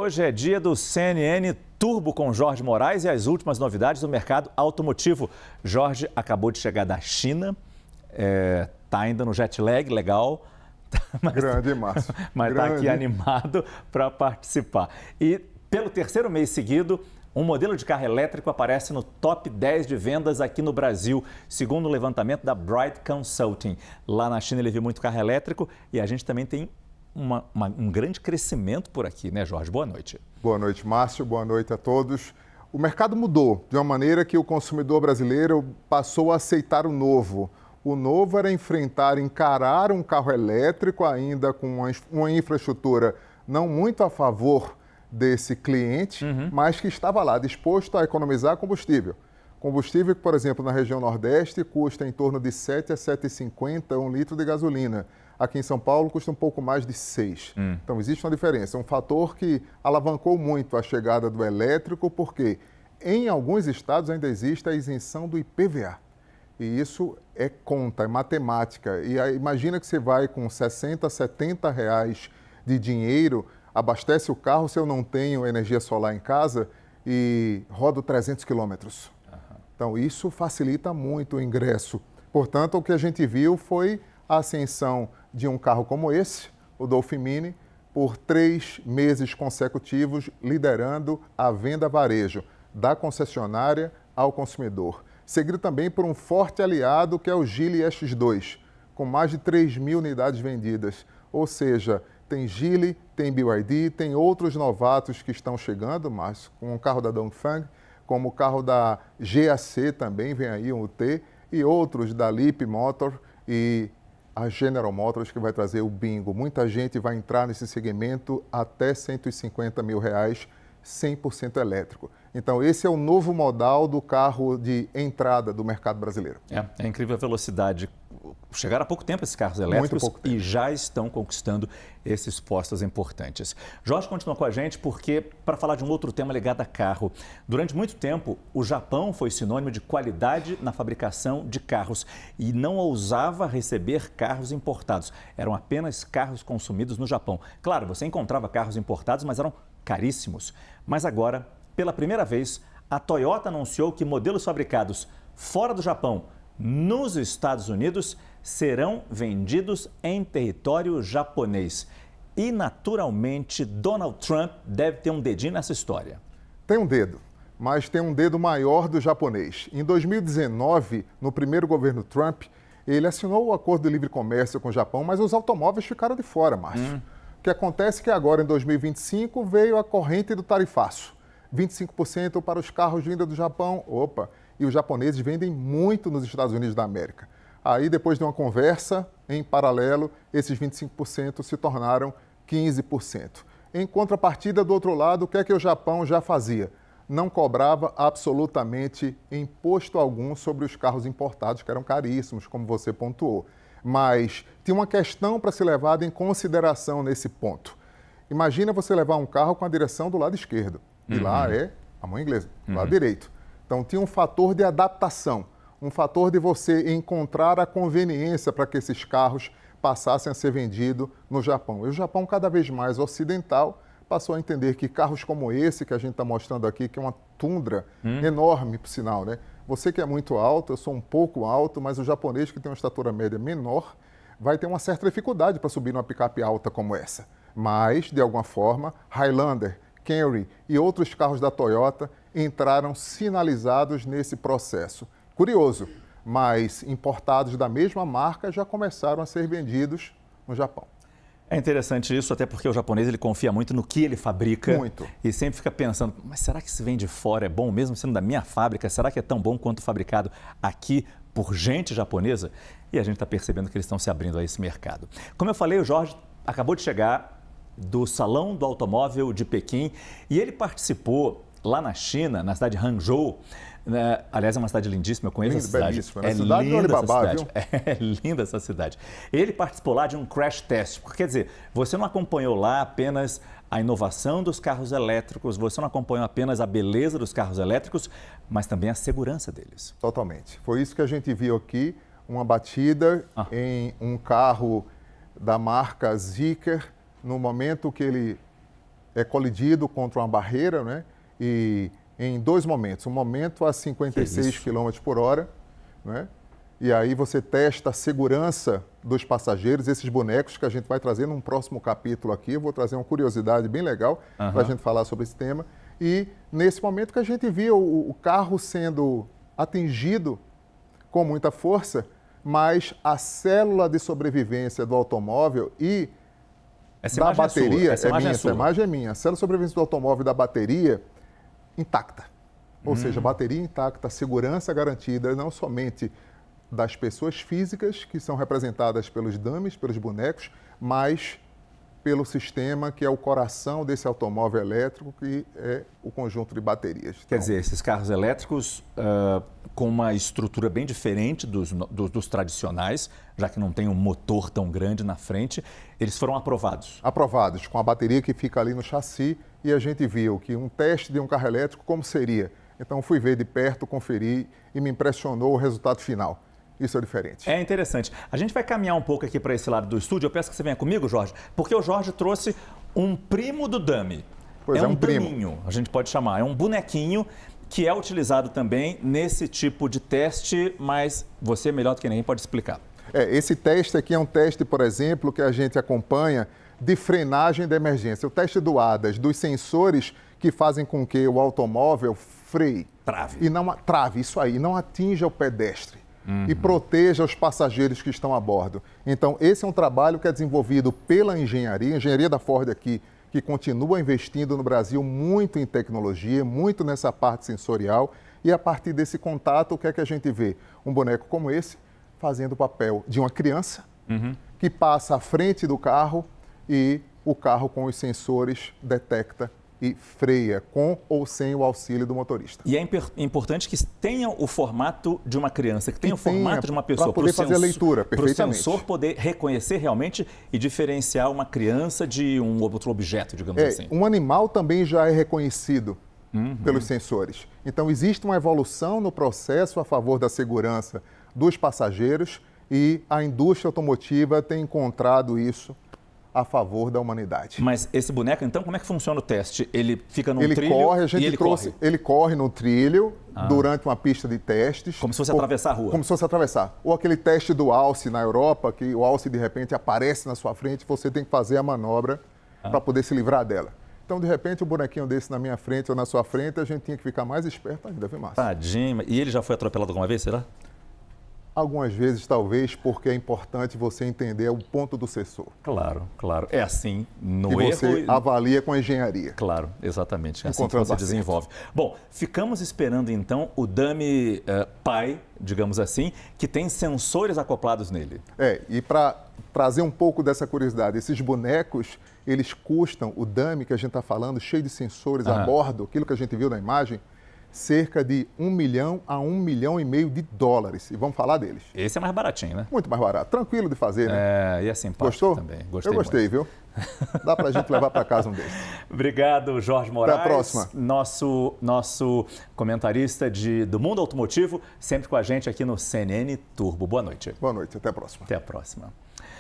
Hoje é dia do CNN Turbo com Jorge Moraes e as últimas novidades do mercado automotivo. Jorge acabou de chegar da China, está ainda no jet lag, legal. Grande, Márcio. Mas está aqui animado para participar. E pelo terceiro mês seguido, um modelo de carro elétrico aparece no top 10 de vendas aqui no Brasil, segundo o levantamento da Bright Consulting. Lá na China ele viu muito carro elétrico e a gente também tem um grande crescimento por aqui, né, Jorge? Boa noite. Boa noite, Márcio. Boa noite a todos. O mercado mudou de uma maneira que o consumidor brasileiro passou a aceitar o novo. O novo era encarar um carro elétrico ainda com uma infraestrutura não muito a favor desse cliente, mas que estava lá disposto a economizar combustível. Combustível que, por exemplo, na região Nordeste custa em torno de 7 a 7,50 um litro de gasolina. Aqui em São Paulo custa um pouco mais de 6. Então existe uma diferença, um fator que alavancou muito a chegada do elétrico, porque em alguns estados ainda existe a isenção do IPVA. E isso é conta, é matemática. E aí, imagina que você vai com 60, 70 reais de dinheiro, abastece o carro se eu não tenho energia solar em casa e rodo 300 quilômetros. Então isso facilita muito o ingresso. Portanto, o que a gente viu foi a ascensão de um carro como esse, o Dolphin Mini, por 3 meses consecutivos, liderando a venda varejo da concessionária ao consumidor. Seguido também por um forte aliado que é o Geely X2, com mais de 3 mil unidades vendidas. Ou seja, tem Geely, tem BYD, tem outros novatos que estão chegando, mas com o carro da Dongfeng, como o carro da GAC também, vem aí um T, e outros da Leap Motor e a General Motors, que vai trazer o Bingo. Muita gente vai entrar nesse segmento até R$150 mil, 100% elétrico. Então, esse é o novo modal do carro de entrada do mercado brasileiro. É incrível a velocidade. Chegaram há pouco tempo esses carros elétricos e já estão conquistando esses postos importantes. Jorge continua com a gente porque, para falar de um outro tema ligado a carro, durante muito tempo o Japão foi sinônimo de qualidade na fabricação de carros e não ousava receber carros importados. Eram apenas carros consumidos no Japão. Claro, você encontrava carros importados, mas eram caríssimos. Mas agora, pela primeira vez, a Toyota anunciou que modelos fabricados fora do Japão, nos Estados Unidos, serão vendidos em território japonês. E, naturalmente, Donald Trump deve ter um dedinho nessa história. Tem um dedo, mas tem um dedo maior do japonês. Em 2019, no primeiro governo Trump, ele assinou o acordo de livre comércio com o Japão, mas os automóveis ficaram de fora, Márcio. O que acontece é que agora, em 2025, veio a corrente do tarifaço. 25% para os carros vindos do Japão. E os japoneses vendem muito nos Estados Unidos da América. Aí, depois de uma conversa, em paralelo, esses 25% se tornaram 15%. Em contrapartida, do outro lado, o que é que o Japão já fazia? Não cobrava absolutamente imposto algum sobre os carros importados, que eram caríssimos, como você pontuou. Mas tinha uma questão para ser levada em consideração nesse ponto. Imagina você levar um carro com a direção do lado esquerdo. E lá é a mão inglesa, do lado direito. Então, tinha um fator de adaptação, um fator de você encontrar a conveniência para que esses carros passassem a ser vendidos no Japão. E o Japão, cada vez mais ocidental, passou a entender que carros como esse que a gente está mostrando aqui, que é uma Tundra enorme, por sinal, né? Você que é muito alto, eu sou um pouco alto, mas o japonês que tem uma estatura média menor vai ter uma certa dificuldade para subir numa picape alta como essa. Mas, de alguma forma, Highlander, Camry e outros carros da Toyota entraram sinalizados nesse processo. Curioso, mas importados da mesma marca já começaram a ser vendidos no Japão. É interessante isso, até porque o japonês ele confia muito no que ele fabrica. Muito. E sempre fica pensando, mas será que se vem de fora é bom, mesmo sendo da minha fábrica? Será que é tão bom quanto fabricado aqui por gente japonesa? E a gente está percebendo que eles estão se abrindo a esse mercado. Como eu falei, o Jorge acabou de chegar do Salão do Automóvel de Pequim e ele participou lá na China, na cidade de Hangzhou. Aliás, é uma cidade lindíssima, eu conheço essa cidade. É linda essa cidade. É linda essa cidade. Ele participou lá de um crash test, porque, quer dizer, você não acompanhou lá apenas a inovação dos carros elétricos, você não acompanhou apenas a beleza dos carros elétricos, mas também a segurança deles. Totalmente. Foi isso que a gente viu aqui, uma batida em um carro da marca Zeekr, no momento que ele é colidido contra uma barreira, né? E em 2 momentos. Um momento a 56 km por hora, né? E aí você testa a segurança dos passageiros, esses bonecos que a gente vai trazer num próximo capítulo aqui. Eu vou trazer uma curiosidade bem legal para a gente falar sobre esse tema. E nesse momento que a gente viu o carro sendo atingido com muita força, mas a célula de sobrevivência do automóvel e da bateria, essa imagem é minha. A célula de sobrevivência do automóvel e da bateria intacta. Ou seja, bateria intacta, segurança garantida, não somente das pessoas físicas, que são representadas pelos dummies, pelos bonecos, mas pelo sistema que é o coração desse automóvel elétrico, que é o conjunto de baterias. Quer dizer, esses carros elétricos com uma estrutura bem diferente dos tradicionais, já que não tem um motor tão grande na frente, eles foram aprovados? Aprovados, com a bateria que fica ali no chassi, e a gente viu que um teste de um carro elétrico, como seria? Então fui ver de perto, conferir e me impressionou o resultado final. Isso é diferente. É interessante. A gente vai caminhar um pouco aqui para esse lado do estúdio. Eu peço que você venha comigo, Jorge, porque o Jorge trouxe um primo do dummy. Pois é um primo. Daminho, a gente pode chamar. É um bonequinho que é utilizado também nesse tipo de teste, mas você, melhor do que ninguém, pode explicar. Esse teste aqui é um teste, por exemplo, que a gente acompanha de frenagem de emergência. O teste do ADAS, dos sensores que fazem com que o automóvel freie. Trave. E não trave, isso aí, não atinja o pedestre. E proteja os passageiros que estão a bordo. Então, esse é um trabalho que é desenvolvido pela engenharia, a engenharia da Ford aqui, que continua investindo no Brasil muito em tecnologia, muito nessa parte sensorial. E a partir desse contato, o que é que a gente vê? Um boneco como esse, fazendo o papel de uma criança, que passa à frente do carro e o carro com os sensores detecta e freia, com ou sem o auxílio do motorista. E é importante que tenha o formato de uma criança, que tenha o formato de uma pessoa. Para poder fazer a leitura, perfeitamente. Para o sensor poder reconhecer realmente e diferenciar uma criança de um outro objeto, digamos assim. Um animal também já é reconhecido pelos sensores. Então, existe uma evolução no processo a favor da segurança dos passageiros e a indústria automotiva tem encontrado isso a favor da humanidade. Mas esse boneco, então, como é que funciona o teste? Ele fica num trilho ele corre no trilho durante uma pista de testes. Como se fosse atravessar a rua. Como se fosse atravessar. Ou aquele teste do alce na Europa, que o alce de repente aparece na sua frente e você tem que fazer a manobra para poder se livrar dela. Então, de repente, um bonequinho desse na minha frente ou na sua frente, a gente tinha que ficar mais esperto ainda, viu, Márcio? Tadinho. E ele já foi atropelado alguma vez, será? Algumas vezes, talvez, porque é importante você entender o ponto do sensor. Claro, claro. É assim no erro. E você avalia com a engenharia. Claro, exatamente. É assim que você desenvolve. Bom, ficamos esperando, então, o dummy pai, digamos assim, que tem sensores acoplados nele. E para trazer um pouco dessa curiosidade, esses bonecos, eles custam, o dummy que a gente está falando, cheio de sensores a bordo, aquilo que a gente viu na imagem, cerca de 1 milhão a 1,5 milhão de dólares. E vamos falar deles. Esse é mais baratinho, né? Muito mais barato. Tranquilo de fazer, né? E é simpático. Gostou? Também. Eu gostei, viu? Dá pra gente levar para casa um desses. Obrigado, Jorge Moraes. Até a próxima. Nosso comentarista do mundo automotivo, sempre com a gente aqui no CNN Turbo. Boa noite. Boa noite. Até a próxima. Até a próxima.